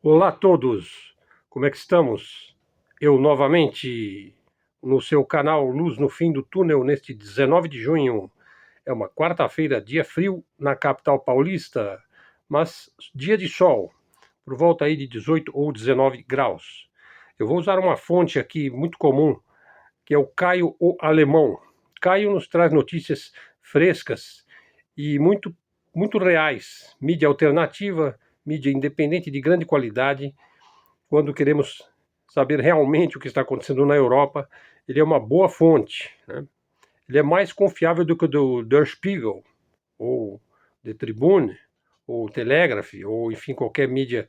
Olá a todos, como é que estamos? Eu novamente no seu canal Luz no Fim do Túnel, neste 19 de junho. É uma quarta-feira, dia frio na capital paulista, mas dia de sol, por volta aí de 18 ou 19 graus. Eu vou usar uma fonte aqui muito comum, que é o Caio o Alemão. Caio nos traz notícias frescas e muito reais, mídia alternativa, mídia independente de grande qualidade. Quando queremos saber realmente o que está acontecendo na Europa, ele é uma boa fonte, né? Ele é mais confiável do que o do Der Spiegel, ou The Tribune, ou Telegraph, ou enfim, qualquer mídia,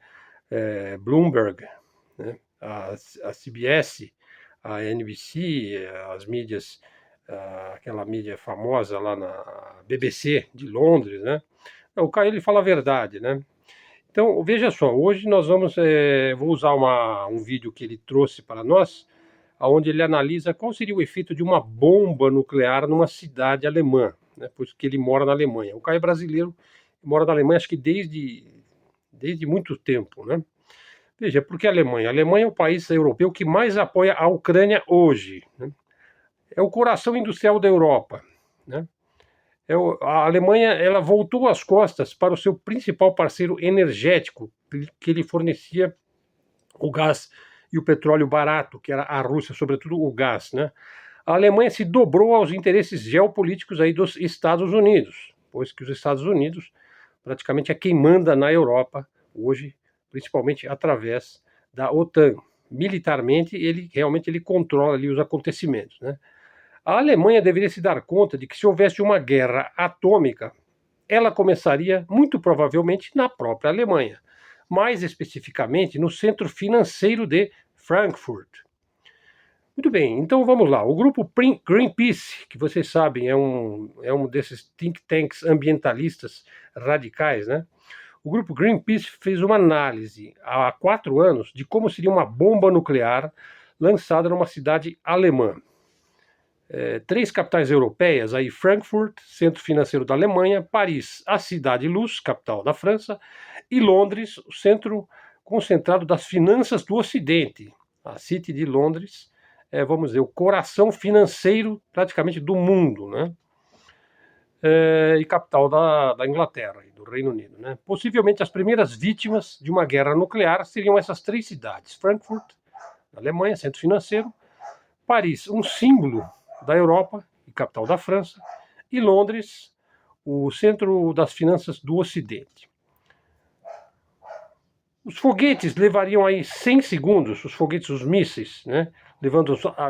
Bloomberg, né? A CBS, a NBC, as mídias, aquela mídia famosa lá na BBC de Londres, né? O Caio ele fala a verdade, né? Então, veja só, hoje nós vou usar um vídeo que ele trouxe para nós, onde ele analisa qual seria o efeito de uma bomba nuclear numa cidade alemã, né, pois que ele mora na Alemanha. O Caio é brasileiro, mora na Alemanha acho que desde muito tempo, né? Veja, por que a Alemanha? A Alemanha é o país europeu que mais apoia a Ucrânia hoje, né? É o coração industrial da Europa, né? A Alemanha ela voltou as costas para o seu principal parceiro energético, que lhe fornecia o gás e o petróleo barato, que era a Rússia, sobretudo o gás, né? A Alemanha se dobrou aos interesses geopolíticos aí dos Estados Unidos, pois que os Estados Unidos praticamente é quem manda na Europa hoje, principalmente através da OTAN. Militarmente, ele controla ali os acontecimentos, né? A Alemanha deveria se dar conta de que se houvesse uma guerra atômica, ela começaria muito provavelmente na própria Alemanha, mais especificamente no centro financeiro de Frankfurt. Muito bem, então vamos lá. O grupo Greenpeace, que vocês sabem é um desses think tanks ambientalistas radicais, né? O grupo Greenpeace fez uma análise há 4 anos de como seria uma bomba nuclear lançada numa cidade alemã. 3 capitais europeias, aí Frankfurt, centro financeiro da Alemanha, Paris, a Cidade Luz, capital da França, e Londres, o centro concentrado das finanças do Ocidente. A City de Londres vamos dizer, o coração financeiro praticamente do mundo, né? E capital da Inglaterra, do Reino Unido, né? Possivelmente as primeiras vítimas de uma guerra nuclear seriam essas 3 cidades: Frankfurt, na Alemanha, centro financeiro; Paris, um símbolo da Europa e capital da França; e Londres, o centro das finanças do Ocidente. Os foguetes levariam aí 100 segundos, os foguetes, os mísseis, né?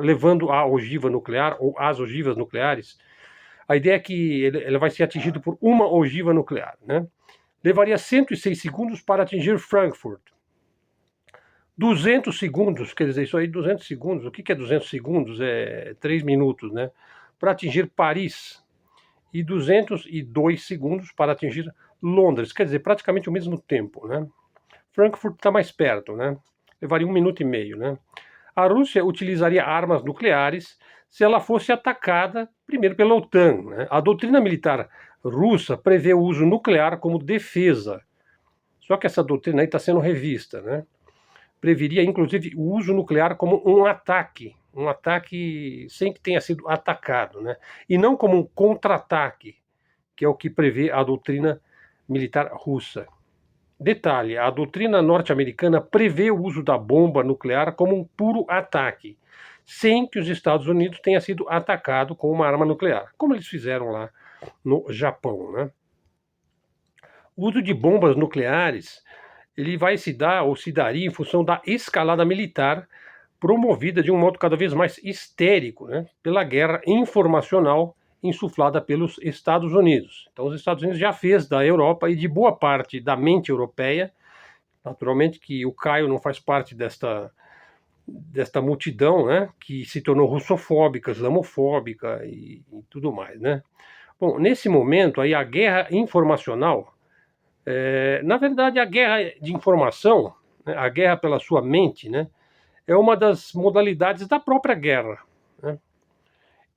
Levando a ogiva nuclear ou as ogivas nucleares. A ideia é que ele vai ser atingido por uma ogiva nuclear, né? Levaria 106 segundos para atingir Frankfurt. 200 segundos, quer dizer, isso aí, 200 segundos, o que é 200 segundos? É 3 minutos, né? Para atingir Paris. E 202 segundos para atingir Londres, quer dizer, praticamente o mesmo tempo, né? Frankfurt está mais perto, né? Levaria 1 minuto e meio, né? A Rússia utilizaria armas nucleares se ela fosse atacada primeiro pela OTAN, né? A doutrina militar russa prevê o uso nuclear como defesa. Só que essa doutrina aí está sendo revista, né? Preveria, inclusive, o uso nuclear como um ataque sem que tenha sido atacado, né? E não como um contra-ataque, que é o que prevê a doutrina militar russa. Detalhe, a doutrina norte-americana prevê o uso da bomba nuclear como um puro ataque, sem que os Estados Unidos tenha sido atacado com uma arma nuclear, como eles fizeram lá no Japão, né? O uso de bombas nucleares, ele vai se dar ou se daria em função da escalada militar promovida de um modo cada vez mais histérico, né, pela guerra informacional insuflada pelos Estados Unidos. Então, os Estados Unidos já fez da Europa e de boa parte da mente europeia, naturalmente que o Caio não faz parte desta multidão, né, que se tornou russofóbica, islamofóbica e tudo mais, né. Bom, nesse momento aí a guerra informacional, na verdade a guerra de informação, né, a guerra pela sua mente, né, é uma das modalidades da própria guerra, né?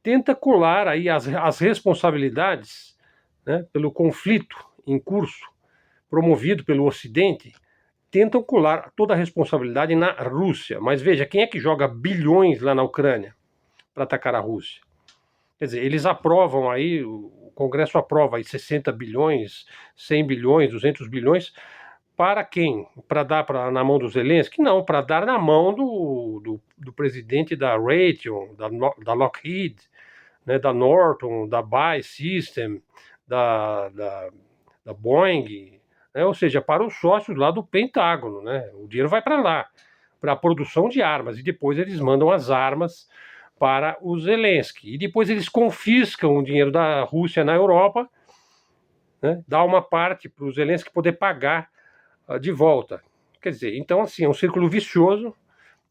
Tenta colar aí as responsabilidades, né, pelo conflito em curso, promovido pelo Ocidente, tentam colar toda a responsabilidade na Rússia. Mas veja, quem é que joga bilhões lá na Ucrânia para atacar a Rússia? Quer dizer, eles aprovam aí, o Congresso aprova aí 60 bilhões, 100 bilhões, 200 bilhões, para quem? Para dar na mão do Zelensky? Não, para dar na mão do presidente da Raytheon, da Lockheed, né, da Norton, da BAE System, da Boeing, né, ou seja, para os sócios lá do Pentágono, né? O dinheiro vai para lá, para a produção de armas, e depois eles mandam as armas para o Zelensky. E depois eles confiscam o dinheiro da Rússia na Europa, né, dá uma parte para o Zelensky poder pagar de volta. Quer dizer, então assim, é um círculo vicioso,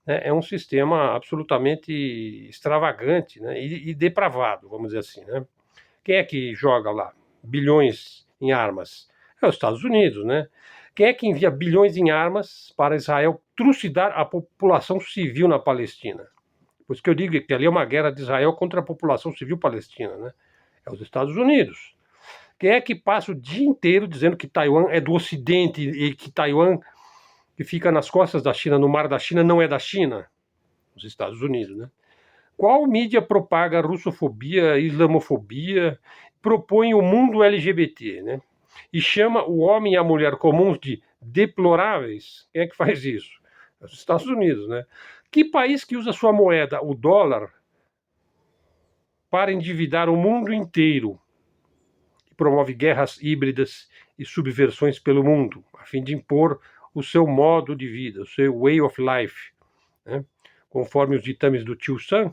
né, é um sistema absolutamente extravagante, né, e depravado, vamos dizer assim, né? Quem é que joga lá bilhões em armas? É os Estados Unidos, né? Quem é que envia bilhões em armas para Israel trucidar a população civil na Palestina? Por isso que eu digo que ali é uma guerra de Israel contra a população civil palestina, né? É os Estados Unidos. Quem é que passa o dia inteiro dizendo que Taiwan é do Ocidente e que Taiwan, que fica nas costas da China, no mar da China, não é da China? Os Estados Unidos, né? Qual mídia propaga russofobia, islamofobia, propõe o mundo LGBT, né? E chama o homem e a mulher comuns de deploráveis? Quem é que faz isso? Os Estados Unidos, né? Que país que usa sua moeda, o dólar, para endividar o mundo inteiro e promove guerras híbridas e subversões pelo mundo, a fim de impor o seu modo de vida, o seu way of life, né? Conforme os ditames do Tio Sam?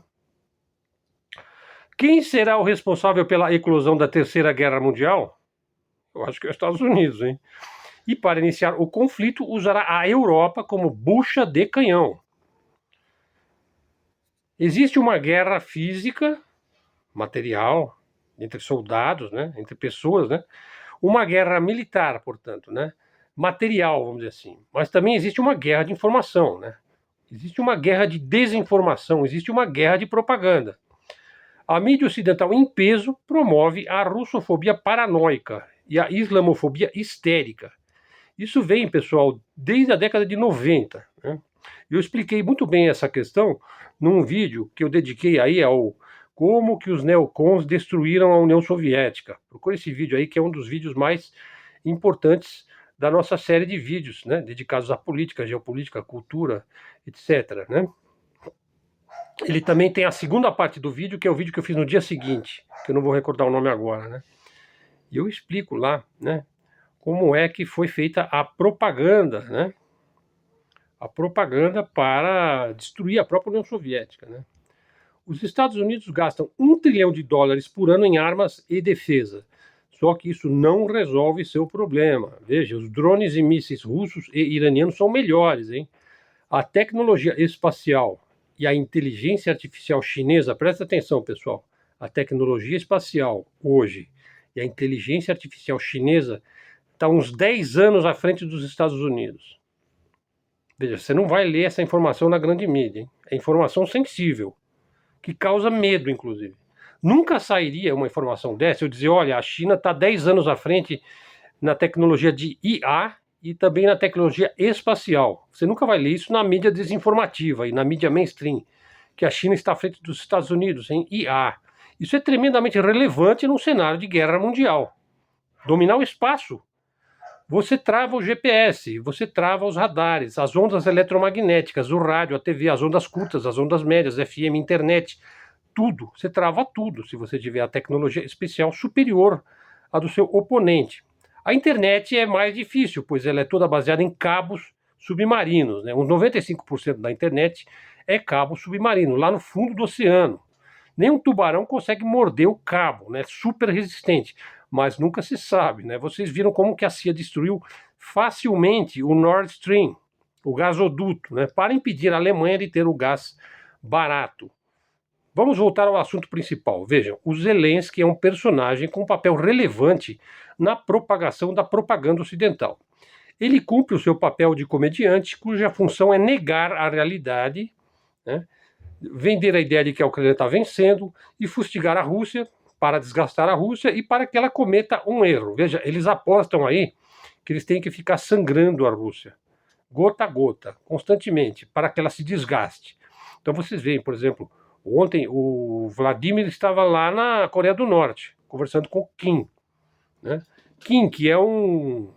Quem será o responsável pela eclosão da Terceira Guerra Mundial? Eu acho que é os Estados Unidos, hein? E para iniciar o conflito, usará a Europa como bucha de canhão. Existe uma guerra física, material, entre soldados, né? Entre pessoas, né? Uma guerra militar, portanto, né? Material, vamos dizer assim. Mas também existe uma guerra de informação, né? Existe uma guerra de desinformação, existe uma guerra de propaganda. A mídia ocidental, em peso, promove a russofobia paranoica e a islamofobia histérica. Isso vem, pessoal, desde a década de 90. Né? Eu expliquei muito bem essa questão num vídeo que eu dediquei aí ao como que os neocons destruíram a União Soviética. Procure esse vídeo aí, que é um dos vídeos mais importantes da nossa série de vídeos, né? Dedicados à política, geopolítica, cultura, etc. Né? Ele também tem a segunda parte do vídeo, que é o vídeo que eu fiz no dia seguinte, que eu não vou recordar o nome agora, né? E eu explico lá, né, como é que foi feita a propaganda, né? A propaganda para destruir a própria União Soviética, né? Os Estados Unidos gastam $1 trilhão por ano em armas e defesa. Só que isso não resolve seu problema. Veja, os drones e mísseis russos e iranianos são melhores, hein? A tecnologia espacial e a inteligência artificial chinesa, presta atenção, pessoal, a tecnologia espacial hoje e a inteligência artificial chinesa está uns 10 anos à frente dos Estados Unidos. Veja, você não vai ler essa informação na grande mídia, hein? É informação sensível, que causa medo, inclusive. Nunca sairia uma informação dessa, eu dizer, olha, a China está 10 anos à frente na tecnologia de IA e também na tecnologia espacial. Você nunca vai ler isso na mídia desinformativa e na mídia mainstream, que a China está à frente dos Estados Unidos em IA. Isso é tremendamente relevante num cenário de guerra mundial. Dominar o espaço. Você trava o GPS, você trava os radares, as ondas eletromagnéticas, o rádio, a TV, as ondas curtas, as ondas médias, FM, internet, tudo. Você trava tudo se você tiver a tecnologia especial superior à do seu oponente. A internet é mais difícil, pois ela é toda baseada em cabos submarinos, né? Uns 95% da internet é cabo submarino, lá no fundo do oceano. Nenhum tubarão consegue morder o cabo, né? Super resistente, mas nunca se sabe, né? Vocês viram como que a CIA destruiu facilmente o Nord Stream, o gasoduto, né? Para impedir a Alemanha de ter o gás barato. Vamos voltar ao assunto principal. Vejam, o Zelensky é um personagem com um papel relevante na propagação da propaganda ocidental. Ele cumpre o seu papel de comediante, cuja função é negar a realidade, né? Vender a ideia de que a Ucrânia está vencendo e fustigar a Rússia para desgastar a Rússia e para que ela cometa um erro. Veja, eles apostam aí que eles têm que ficar sangrando a Rússia. gota a gota, constantemente, para que ela se desgaste. Então vocês veem, por exemplo, ontem o Vladimir estava lá na Coreia do Norte, conversando com o Kim, né? Kim, que é um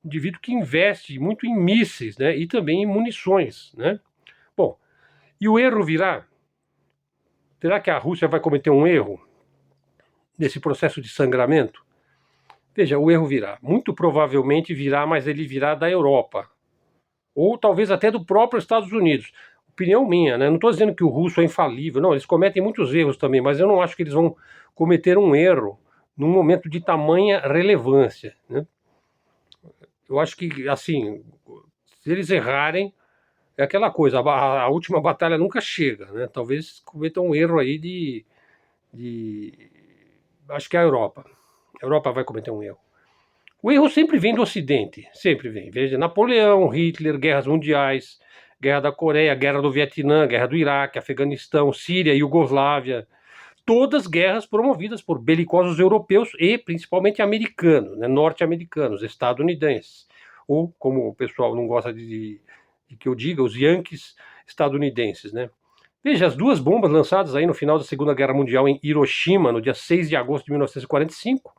indivíduo que investe muito em mísseis, né? E também em munições, né? Bom, e o erro virá? Será que a Rússia vai cometer um erro nesse processo de sangramento? Veja, o erro virá. Muito provavelmente virá, mas ele virá da Europa. Ou talvez até do próprio Estados Unidos. Opinião minha, né? Não estou dizendo que o russo é infalível, não, eles cometem muitos erros também, mas eu não acho que eles vão cometer um erro num momento de tamanha relevância, né? Eu acho que, assim, se eles errarem, é aquela coisa, a última batalha nunca chega, né? Talvez cometam um erro aí de... Acho que é a Europa. A Europa vai cometer um erro. O erro sempre vem do Ocidente, sempre vem. Veja, Napoleão, Hitler, guerras mundiais, guerra da Coreia, guerra do Vietnã, guerra do Iraque, Afeganistão, Síria, Iugoslávia. Todas guerras promovidas por belicosos europeus e principalmente americanos, né, norte-americanos, estadunidenses. Ou, como o pessoal não gosta de que eu diga, os Yankees estadunidenses, né? Veja, as duas bombas lançadas aí no final da Segunda Guerra Mundial em Hiroshima, no dia 6 de agosto de 1945,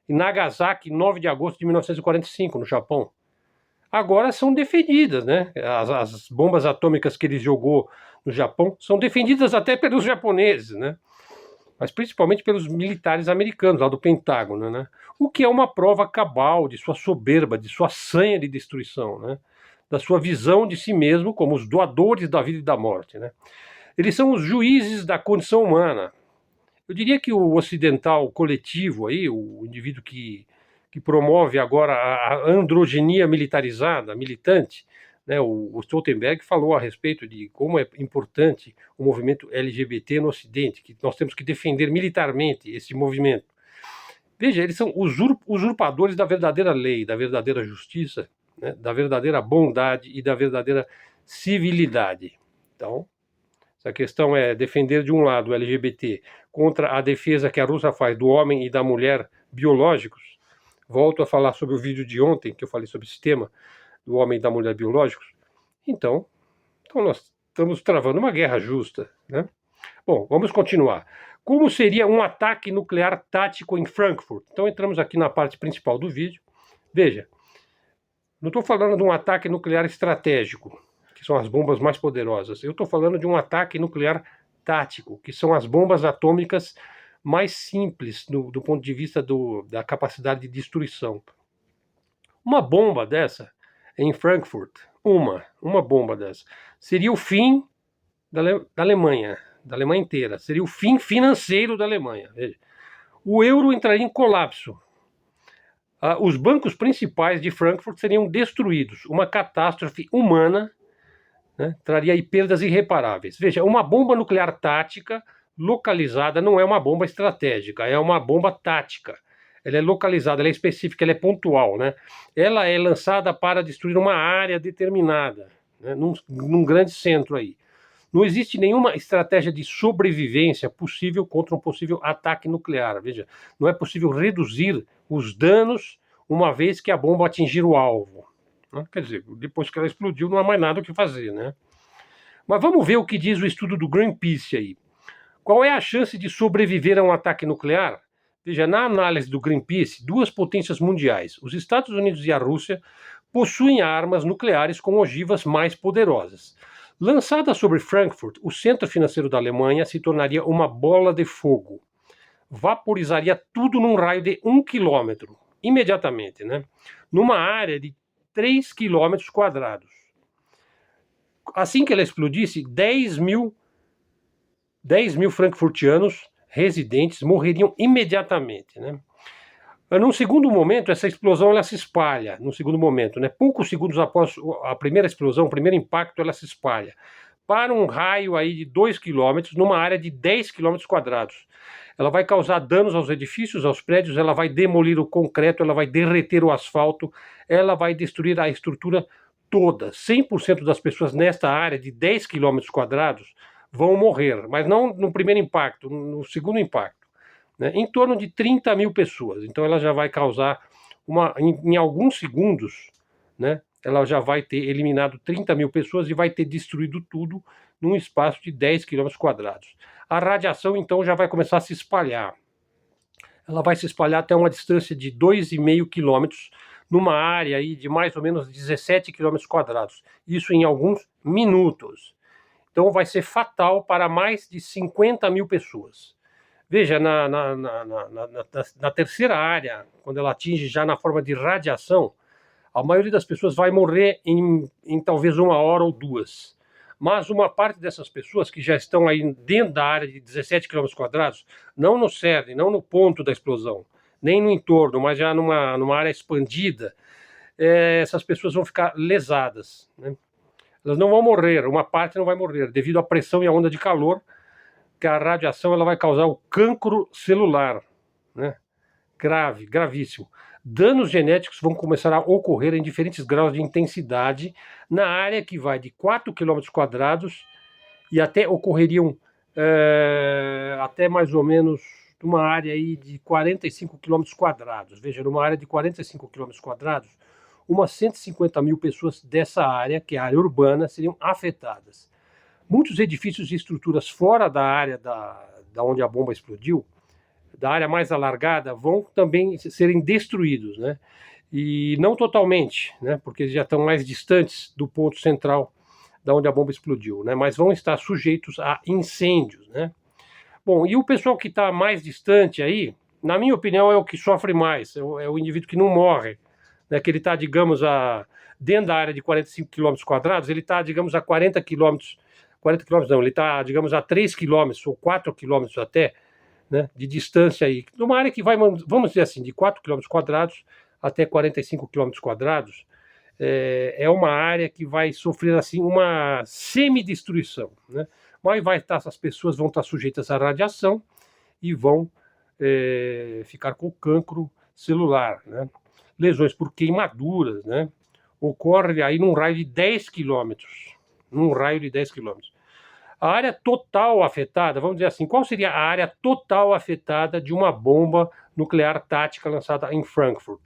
e Nagasaki, 9 de agosto de 1945, no Japão. Agora são defendidas, né? As bombas atômicas que ele jogou no Japão são defendidas até pelos japoneses, né? Mas principalmente pelos militares americanos, lá do Pentágono, né? O que é uma prova cabal de sua soberba, de sua sanha de destruição, né? Da sua visão de si mesmo como os doadores da vida e da morte, né? Eles são os juízes da condição humana. Eu diria que o ocidental coletivo aí, o indivíduo que promove agora a androgenia militarizada, militante, né, o Stoltenberg falou a respeito de como é importante o movimento LGBT no Ocidente, que nós temos que defender militarmente esse movimento. Veja, eles são usurpadores da verdadeira lei, da verdadeira justiça, né, da verdadeira bondade e da verdadeira civilidade. Então, se a questão é defender de um lado o LGBT contra a defesa que a Rússia faz do homem e da mulher biológicos, volto a falar sobre o vídeo de ontem, que eu falei sobre esse tema, do homem e da mulher biológicos, então nós estamos travando uma guerra justa, né? Bom, vamos continuar. Como seria um ataque nuclear tático em Frankfurt? Então entramos aqui na parte principal do vídeo. Veja, não estou falando de um ataque nuclear estratégico, que são as bombas mais poderosas. Eu estou falando de um ataque nuclear tático, que são as bombas atômicas mais simples do ponto de vista da capacidade de destruição. Uma bomba dessa em Frankfurt, uma bomba dessa, seria o fim da Alemanha inteira, seria o fim financeiro da Alemanha. Veja. O euro entraria em colapso. Os bancos principais de Frankfurt seriam destruídos. Uma catástrofe humana, né, traria aí perdas irreparáveis. Veja, uma bomba nuclear tática localizada não é uma bomba estratégica, é uma bomba tática. Ela é localizada, ela é específica, ela é pontual, né? Ela é lançada para destruir uma área determinada, né, num grande centro aí. Não existe nenhuma estratégia de sobrevivência possível contra um possível ataque nuclear. Veja, não é possível reduzir os danos uma vez que a bomba atingir o alvo. Quer dizer, depois que ela explodiu, não há mais nada o que fazer, né? Mas vamos ver o que diz o estudo do Greenpeace aí. Qual é a chance de sobreviver a um ataque nuclear? Veja, na análise do Greenpeace, duas potências mundiais, os Estados Unidos e a Rússia, possuem armas nucleares com ogivas mais poderosas. Lançada sobre Frankfurt, o centro financeiro da Alemanha se tornaria uma bola de fogo. Vaporizaria tudo num raio de 1 quilômetro, imediatamente, né? Numa área de 3 quilômetros quadrados. Assim que ela explodisse, 10 mil frankfurtianos residentes morreriam imediatamente, né? Num segundo momento, essa explosão ela se espalha, num segundo momento, né? Poucos segundos após a primeira explosão, o primeiro impacto, ela se espalha para um raio aí de 2 quilômetros, numa área de 10 quilômetros quadrados. Ela vai causar danos aos edifícios, aos prédios, ela vai demolir o concreto, ela vai derreter o asfalto, ela vai destruir a estrutura toda. 100% das pessoas nesta área de 10 quilômetros quadrados vão morrer, mas não no primeiro impacto, no segundo impacto. Né, em torno de 30 mil pessoas. Então ela já vai causar, em alguns segundos, né, ela já vai ter eliminado 30 mil pessoas e vai ter destruído tudo num espaço de 10 quilômetros quadrados. A radiação, então, já vai começar a se espalhar. Ela vai se espalhar até uma distância de 2,5 quilômetros, numa área aí de mais ou menos 17 quilômetros quadrados. Isso em alguns minutos. Então vai ser fatal para mais de 50 mil pessoas. Veja, na terceira área, quando ela atinge já na forma de radiação, a maioria das pessoas vai morrer em talvez 1 hora ou 2. Mas uma parte dessas pessoas que já estão aí dentro da área de 17 quilômetros quadrados, não no cerne, não no ponto da explosão, nem no entorno, mas já numa área expandida, essas pessoas vão ficar lesadas, né? Elas não vão morrer, uma parte não vai morrer, devido à pressão e à onda de calor, que a radiação ela vai causar o cancro celular, né? Grave, gravíssimo. Danos genéticos vão começar a ocorrer em diferentes graus de intensidade na área que vai de 4 quilômetros quadrados e até ocorreriam até mais ou menos uma área aí de 45 quilômetros quadrados. Veja, numa área de 45 quilômetros quadrados, umas 150 mil pessoas dessa área, que é a área urbana, seriam afetadas. Muitos edifícios e estruturas fora da área da onde a bomba explodiu, da área mais alargada, vão também serem destruídos, né? E não totalmente, né? Porque eles já estão mais distantes do ponto central da onde a bomba explodiu, né? Mas vão estar sujeitos a incêndios, né? Bom, e o pessoal que está mais distante aí, na minha opinião, é o que sofre mais, é o indivíduo que não morre, né? Que ele está, digamos, dentro da área de 45 quilômetros quadrados, ele está, digamos, a 40 quilômetros não, ele está, digamos, a 3 quilômetros ou 4 quilômetros até, né, de distância aí, numa área que vai, vamos dizer assim, de 4 quilômetros quadrados até 45 quilômetros quadrados, é uma área que vai sofrer assim uma semidestruição, né? Mas as pessoas vão estar sujeitas à radiação e vão ficar com cancro celular, né? Lesões por queimaduras, né? Ocorre aí num raio de 10 quilômetros, A área total afetada, vamos dizer assim, qual seria a área total afetada de uma bomba nuclear tática lançada em Frankfurt?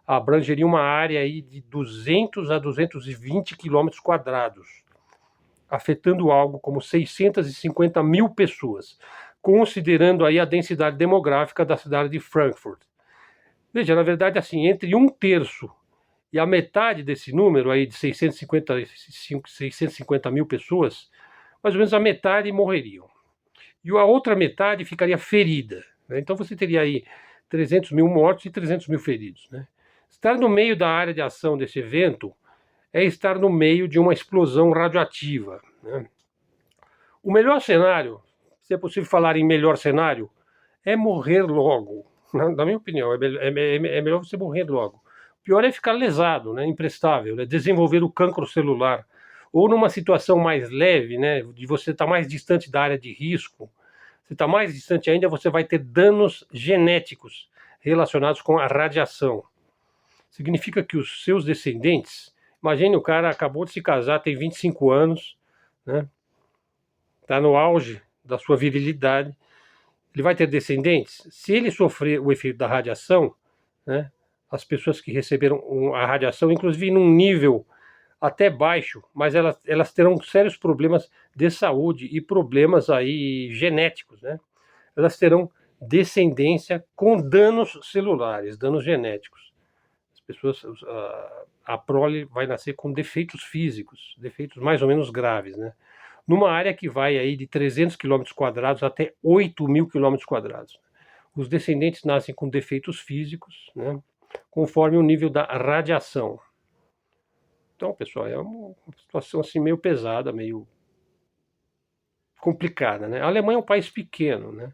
Abrangeria uma área aí de 200 a 220 quilômetros quadrados, afetando algo como 650 mil pessoas, considerando aí a densidade demográfica da cidade de Frankfurt. Veja, na verdade, assim, entre 1/3 e a metade desse número aí de 650 mil pessoas, mais ou menos a metade morreriam. E a outra metade ficaria ferida, né? Então você teria aí 300 mil mortos e 300 mil feridos, né? Estar no meio da área de ação desse evento é estar no meio de uma explosão radioativa, né? O melhor cenário, se é possível falar em melhor cenário, é morrer logo. Na minha opinião, é melhor você morrer logo. O pior é ficar lesado, né, imprestável, né, desenvolver o cancro celular. Ou numa situação mais leve, né, de você estar mais distante da área de risco, você está mais distante ainda, você vai ter danos genéticos relacionados com a radiação. Significa que os seus descendentes, imagine o cara acabou de se casar, tem 25 anos, né, está no auge da sua virilidade, ele vai ter descendentes? Se ele sofrer o efeito da radiação, né, as pessoas que receberam a radiação, inclusive num nível até baixo, mas elas terão sérios problemas de saúde e problemas aí genéticos, né? Elas terão descendência com danos celulares, danos genéticos. As pessoas, a prole vai nascer com defeitos físicos, defeitos mais ou menos graves, né? Numa área que vai aí de 300 quilômetros quadrados até 8.000 quilômetros quadrados. Os descendentes nascem com defeitos físicos, né, conforme o nível da radiação. Então, pessoal, é uma situação assim meio pesada, meio complicada, né? A Alemanha é um país pequeno, né?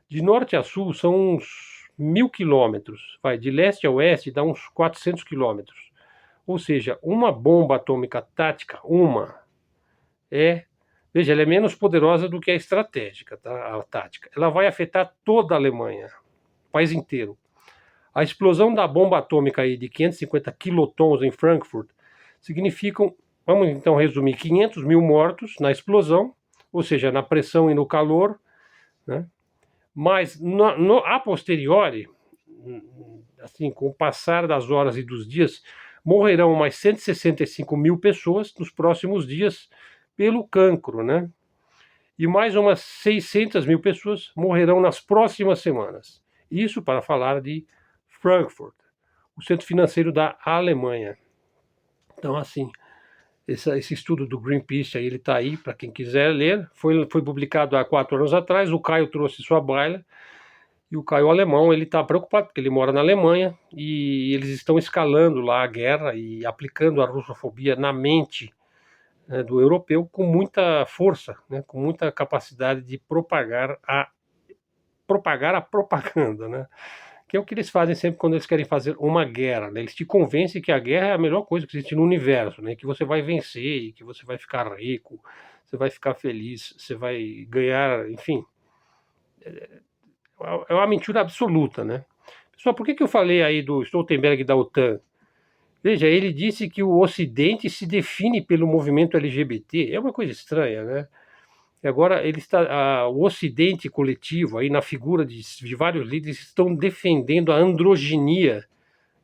De norte a sul são uns 1.000 quilômetros, de leste a oeste dá uns 400 quilômetros. Ou seja, uma bomba atômica tática, veja, ela é menos poderosa do que a estratégica, tá? A tática. Ela vai afetar toda a Alemanha, o país inteiro. A explosão da bomba atômica aí de 550 quilotons em Frankfurt significam, vamos então resumir, 500 mil mortos na explosão, ou seja, na pressão e no calor, né? Mas a posteriori, assim, com o passar das horas e dos dias, morrerão mais 165 mil pessoas nos próximos dias pelo cancro, né? E mais umas 600 mil pessoas morrerão nas próximas semanas. Isso para falar de Frankfurt, o centro financeiro da Alemanha. Então, assim, esse estudo do Greenpeace aí, ele está aí para quem quiser ler. Foi publicado há 4 anos atrás. O Caio trouxe sua baila. E o Caio alemão, ele está preocupado porque ele mora na Alemanha e eles estão escalando lá a guerra e aplicando a russofobia na mente, né, do europeu com muita força, né, com muita capacidade de propagar a propaganda, né? Que é o que eles fazem sempre quando eles querem fazer uma guerra, né? Eles te convencem que a guerra é a melhor coisa que existe no universo, né? Que você vai vencer e que você vai ficar rico, você vai ficar feliz, você vai ganhar, enfim. É uma mentira absoluta, né? Pessoal, por que eu falei aí do Stoltenberg da OTAN? Veja, ele disse que o Ocidente se define pelo movimento LGBT. É uma coisa estranha, né? E agora o Ocidente coletivo, aí na figura de vários líderes, estão defendendo a androginia,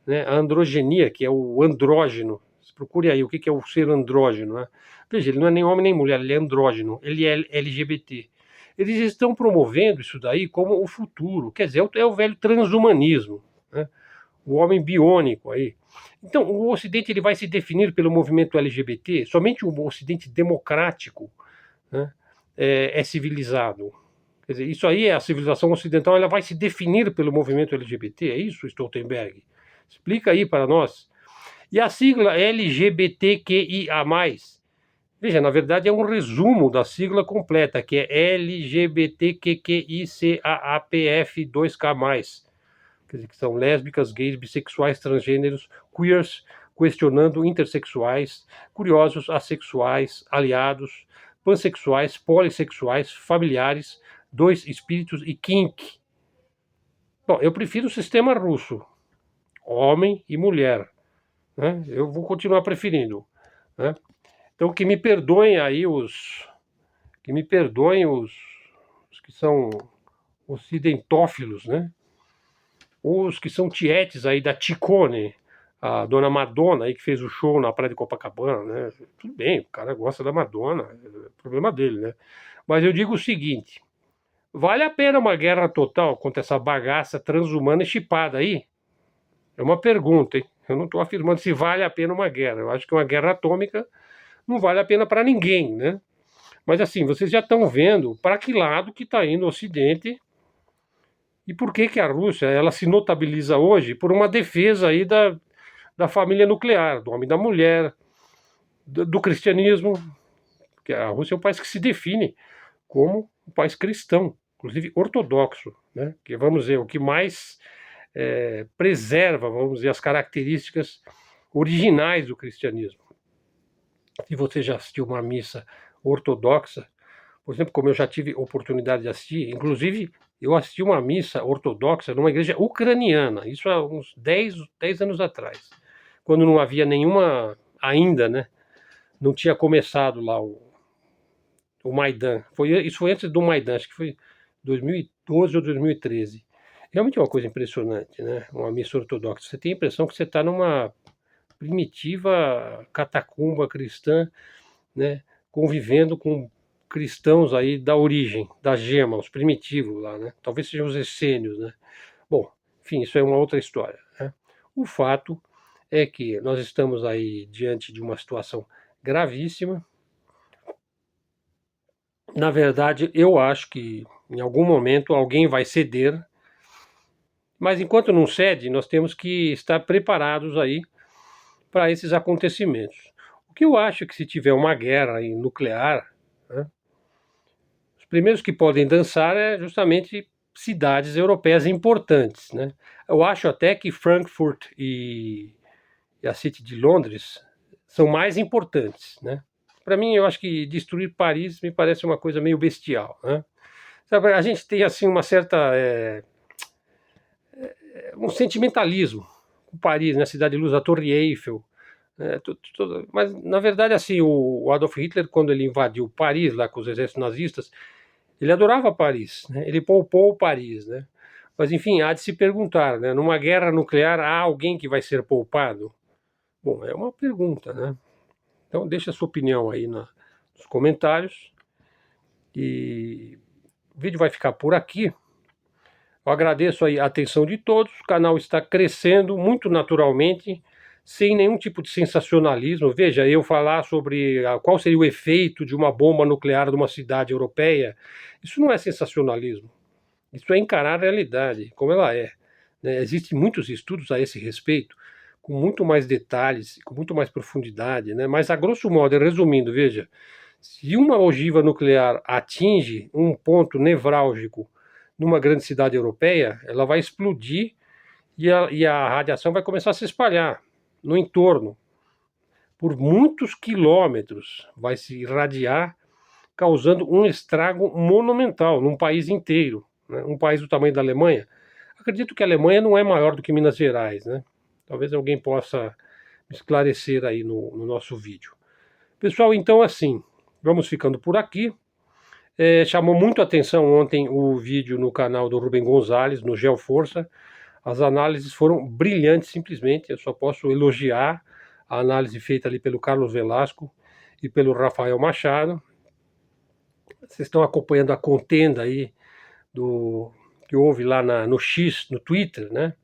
né? A androgenia, que é o andrógeno. Procure aí o que é o ser andrógeno, né? Veja, ele não é nem homem nem mulher, ele é andrógeno, ele é LGBT. Eles estão promovendo isso daí como o futuro, quer dizer, é o velho transhumanismo, né? O homem biônico aí. Então, o Ocidente ele vai se definir pelo movimento LGBT, somente o Ocidente democrático, né, é civilizado. Quer dizer, isso aí é a civilização ocidental, ela vai se definir pelo movimento LGBT, é isso, Stoltenberg? Explica aí para nós. E a sigla LGBTQIA+, veja, na verdade é um resumo da sigla completa, que é LGBTQICAAPF2K+, quer dizer, que são lésbicas, gays, bissexuais, transgêneros, queers, questionando intersexuais, curiosos, assexuais, aliados, pansexuais, polissexuais, familiares, dois espíritos e kink. Bom, eu prefiro o sistema russo, homem e mulher, né? Eu vou continuar preferindo, né? Então que me perdoem aí os que são ocidentófilos, né? Os que são tietes aí da Ticone, a dona Madonna aí que fez o show na praia de Copacabana, né? Tudo bem, o cara gosta da Madonna, é problema dele, né? Mas eu digo o seguinte, vale a pena uma guerra total contra essa bagaça transhumana e chipada aí? É uma pergunta, hein? Eu não estou afirmando se vale a pena uma guerra. Eu acho que uma guerra atômica não vale a pena para ninguém, né? Mas assim, vocês já estão vendo para que lado que está indo o Ocidente e por que a Rússia ela se notabiliza hoje por uma defesa aí da família nuclear, do homem e da mulher, do cristianismo, que a Rússia é um país que se define como um país cristão, inclusive ortodoxo, né? Que vamos dizer, o que mais preserva, vamos dizer, as características originais do cristianismo. Se você já assistiu uma missa ortodoxa, por exemplo, como eu já tive oportunidade de assistir, inclusive eu assisti uma missa ortodoxa numa igreja ucraniana, isso há uns 10 anos atrás, quando não havia nenhuma, ainda, né? Não tinha começado lá o Maidan. Isso foi antes do Maidan, acho que foi 2012 ou 2013. Realmente é uma coisa impressionante, né? Uma missa ortodoxa. Você tem a impressão que você está numa primitiva catacumba cristã, né? Convivendo com cristãos aí da origem, da gema, os primitivos lá, né? Talvez sejam os essênios, né? Bom, enfim, isso é uma outra história, né? O fato é que nós estamos aí diante de uma situação gravíssima. Na verdade, eu acho que em algum momento alguém vai ceder, mas enquanto não cede, nós temos que estar preparados aí para esses acontecimentos. O que eu acho é que se tiver uma guerra nuclear, né, os primeiros que podem dançar é justamente cidades europeias importantes, né? Eu acho até que Frankfurt e a City de Londres são mais importantes, né? Para mim, eu acho que destruir Paris me parece uma coisa meio bestial, né? Sabe, a gente tem assim uma certa um sentimentalismo com Paris, né? A Cidade de Luz, a Torre Eiffel, né? Mas na verdade assim o Adolf Hitler, quando ele invadiu Paris lá com os exércitos nazistas, ele adorava Paris, né? Ele poupou Paris, né? Mas enfim, há de se perguntar, né? Numa guerra nuclear há alguém que vai ser poupado? Bom, é uma pergunta, né? Então deixa a sua opinião aí nos comentários. E o vídeo vai ficar por aqui. Eu agradeço aí a atenção de todos. O canal está crescendo muito naturalmente, sem nenhum tipo de sensacionalismo. Veja, eu falar sobre qual seria o efeito de uma bomba nuclear numa cidade europeia, isso não é sensacionalismo. Isso é encarar a realidade, como ela é. Né? Existem muitos estudos a esse respeito, com muito mais detalhes, com muito mais profundidade, né? Mas a grosso modo, resumindo, veja, se uma ogiva nuclear atinge um ponto nevrálgico numa grande cidade europeia, ela vai explodir e a radiação vai começar a se espalhar no entorno. Por muitos quilômetros vai se irradiar, causando um estrago monumental num país inteiro, né? Um país do tamanho da Alemanha. Acredito que a Alemanha não é maior do que Minas Gerais, né? Talvez alguém possa me esclarecer aí no nosso vídeo. Pessoal, então assim, vamos ficando por aqui. Chamou muito a atenção ontem o vídeo no canal do Rubem Gonzalez, no Geoforça. As análises foram brilhantes, simplesmente. Eu só posso elogiar a análise feita ali pelo Carlos Velasco e pelo Rafael Machado. Vocês estão acompanhando a contenda aí que houve lá no X, no Twitter, né?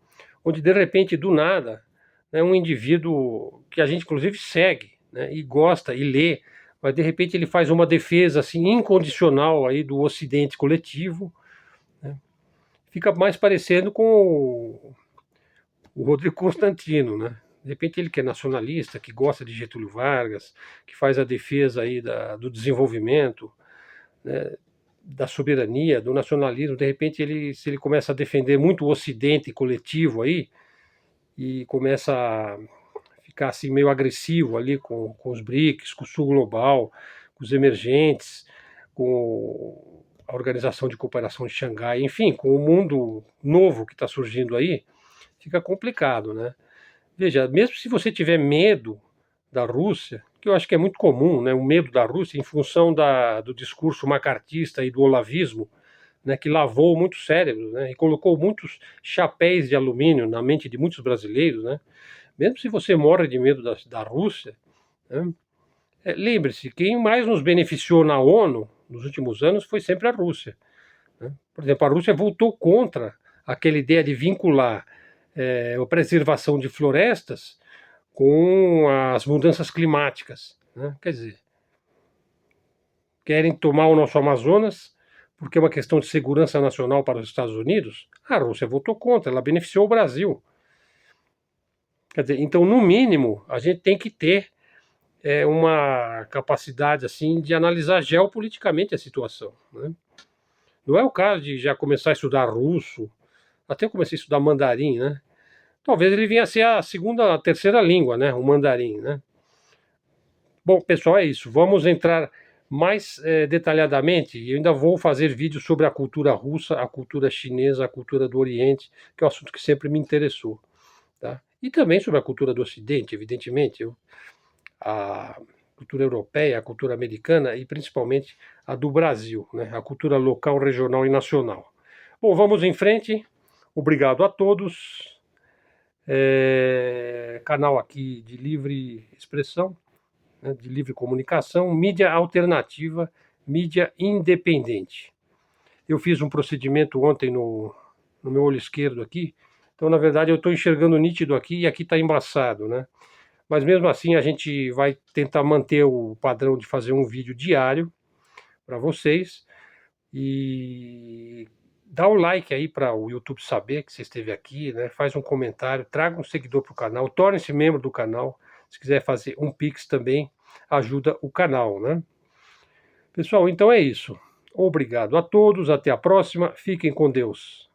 Onde de repente, do nada, né, um indivíduo que a gente inclusive segue, né, e gosta e lê, mas de repente ele faz uma defesa assim incondicional aí do Ocidente coletivo, né? Fica mais parecendo com o Rodrigo Constantino, né? De repente ele que é nacionalista, que gosta de Getúlio Vargas, que faz a defesa aí do desenvolvimento, né, da soberania, do nacionalismo, de repente se ele começa a defender muito o Ocidente coletivo aí, e começa a ficar assim meio agressivo ali com os BRICS, com o Sul Global, com os emergentes, com a Organização de Cooperação de Xangai, enfim, com o mundo novo que está surgindo aí, fica complicado, né? Veja, mesmo se você tiver medo da Rússia, que eu acho que é muito comum, né, o medo da Rússia em função do discurso macartista e do olavismo, né, que lavou muitos cérebros, né, e colocou muitos chapéus de alumínio na mente de muitos brasileiros, né? Mesmo se você morre de medo da Rússia, né, lembre-se, quem mais nos beneficiou na ONU nos últimos anos foi sempre a Rússia, né? Por exemplo, a Rússia voltou contra aquela ideia de vincular a preservação de florestas com as mudanças climáticas, né? Quer dizer, querem tomar o nosso Amazonas porque é uma questão de segurança nacional para os Estados Unidos. A Rússia votou contra, ela beneficiou o Brasil. Quer dizer, então, no mínimo, a gente tem que ter uma capacidade assim de analisar geopoliticamente a situação, né? Não é o caso de já começar a estudar russo, até eu comecei a estudar mandarim, né? Talvez ele venha a ser a segunda, a terceira língua, né? O mandarim, né? Bom, pessoal, é isso. Vamos entrar mais detalhadamente. Eu ainda vou fazer vídeos sobre a cultura russa, a cultura chinesa, a cultura do Oriente, que é um assunto que sempre me interessou, tá? E também sobre a cultura do Ocidente, evidentemente. A cultura europeia, a cultura americana e principalmente a do Brasil, né? A cultura local, regional e nacional. Bom, vamos em frente. Obrigado a todos. Canal aqui de livre expressão, né, de livre comunicação, mídia alternativa, mídia independente. Eu fiz um procedimento ontem no meu olho esquerdo aqui, então na verdade eu estou enxergando nítido aqui e aqui está embaçado, né? Mas mesmo assim a gente vai tentar manter o padrão de fazer um vídeo diário para vocês e dá o like aí para o YouTube saber que você esteve aqui, né? Faz um comentário, traga um seguidor para o canal, torne-se membro do canal. Se quiser fazer um Pix também, ajuda o canal, né? Pessoal, então é isso. Obrigado a todos, até a próxima, fiquem com Deus.